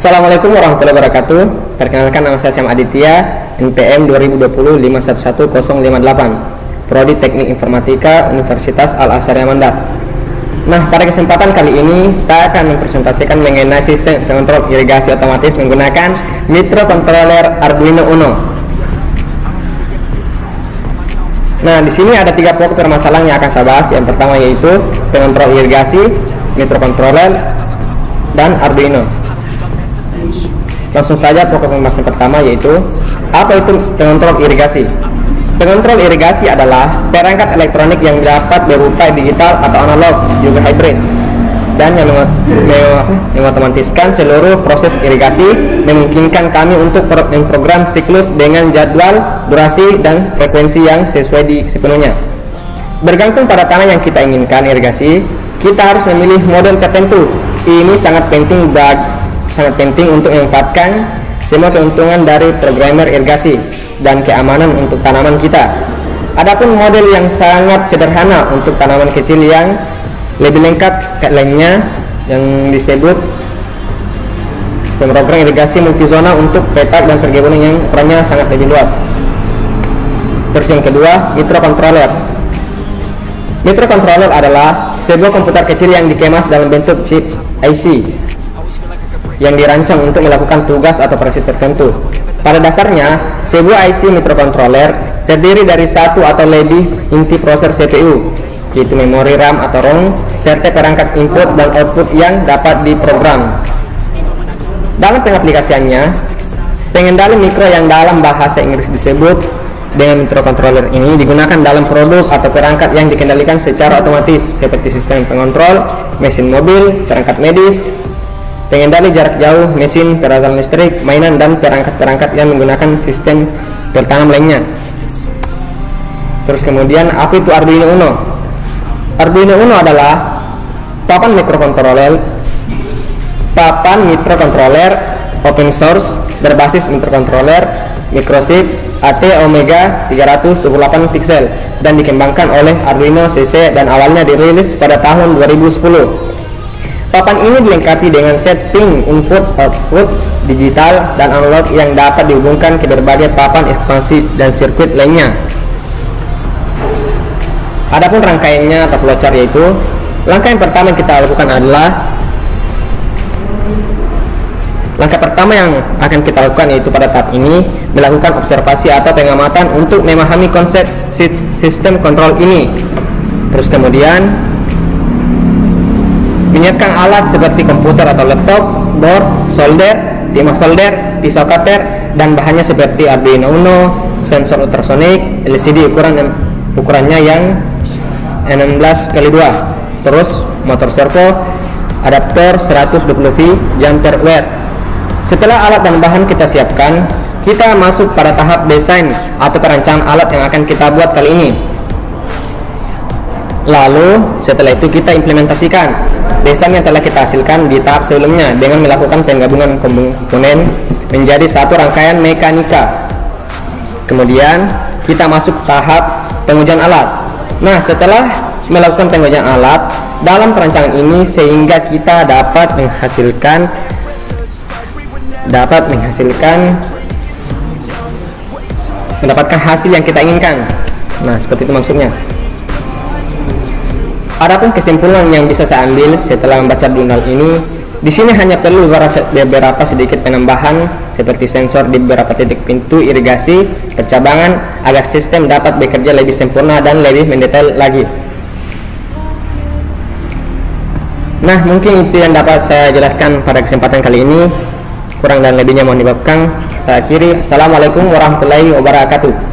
Assalamualaikum warahmatullahi wabarakatuh. Perkenalkan, nama saya Syam Aditya, NPM 2020511058, Prodi Teknik Informatika Universitas Al-Azhar Mandap. Nah, pada kesempatan kali ini saya akan mempresentasikan mengenai sistem kontrol irigasi otomatis menggunakan microcontroller Arduino Uno. Nah, di sini ada 3 pokok permasalahan yang akan saya bahas. Yang pertama yaitu pengontrol irigasi, microcontroller, dan Arduino. Langsung saja pokok pembahasan pertama yaitu apa itu pengontrol irigasi. Pengontrol irigasi adalah perangkat elektronik yang dapat berupa digital atau analog, juga hybrid, dan yang mengotomatiskan seluruh proses irigasi, memungkinkan kami untuk memprogram siklus dengan jadwal, durasi, dan frekuensi yang sesuai sepenuhnya. Bergantung pada tanah yang kita inginkan irigasi, kita harus memilih model tertentu. Ini sangat penting untuk memanfaatkan semua keuntungan dari programmer irigasi dan keamanan untuk tanaman kita. Adapun model yang sangat sederhana untuk tanaman kecil yang lebih lengkap lainnya yang disebut program irigasi multizona untuk petak dan perkebunan yang ukurannya sangat lebih luas. Terus yang kedua, microcontroller. Microcontroller adalah sebuah komputer kecil yang dikemas dalam bentuk chip IC yang dirancang untuk melakukan tugas atau operasi tertentu. Pada dasarnya, sebuah IC microcontroller terdiri dari satu atau lebih inti prosesor CPU, yaitu memori RAM atau ROM, serta perangkat input dan output yang dapat diprogram. Dalam pengaplikasiannya, pengendali mikro yang dalam bahasa Inggris disebut dengan microcontroller ini digunakan dalam produk atau perangkat yang dikendalikan secara otomatis seperti sistem pengontrol, mesin mobil, perangkat medis, pengendali jarak jauh, mesin, peralatan listrik, mainan, dan perangkat-perangkat yang menggunakan sistem pertanam lainnya. Terus kemudian, apa itu Arduino Uno? Arduino Uno adalah papan microcontroller open source berbasis microcontroller microchip AT Omega 328 pixel dan dikembangkan oleh Arduino CC dan awalnya dirilis pada tahun 2010. Papan ini dilengkapi dengan setting input, output, digital, dan analog yang dapat dihubungkan ke berbagai papan ekspansi dan sirkuit lainnya. Adapun rangkaiannya atau flowchart yaitu, langkah yang pertama yang kita lakukan adalah yaitu pada tahap ini melakukan observasi atau pengamatan untuk memahami konsep sistem kontrol ini. Terus kemudian menyiapkan alat seperti komputer atau laptop, board, solder, timah solder, pisau cutter, dan bahannya seperti Arduino Uno, sensor ultrasonik, LCD ukurannya yang 16x2, terus motor servo, adaptor 120V, jumper wire. Setelah alat dan bahan kita siapkan, kita masuk pada tahap desain atau perancangan alat yang akan kita buat kali ini. Lalu setelah itu kita implementasikan desain yang telah kita hasilkan di tahap sebelumnya dengan melakukan penggabungan komponen menjadi satu rangkaian mekanika. Kemudian kita masuk tahap pengujian alat. Nah, setelah melakukan pengujian alat dalam perancangan ini sehingga kita mendapatkan hasil yang kita inginkan. Nah, seperti itu maksudnya. Adapun kesimpulan yang bisa saya ambil setelah membaca jurnal ini, di sini hanya perlu beberapa sedikit penambahan seperti sensor di beberapa titik pintu irigasi percabangan agar sistem dapat bekerja lebih sempurna dan lebih mendetail lagi. Nah, mungkin itu yang dapat saya jelaskan pada kesempatan kali ini. Kurang dan lebihnya mohon dimaafkan. Saya akhiri. Assalamualaikum warahmatullahi wabarakatuh.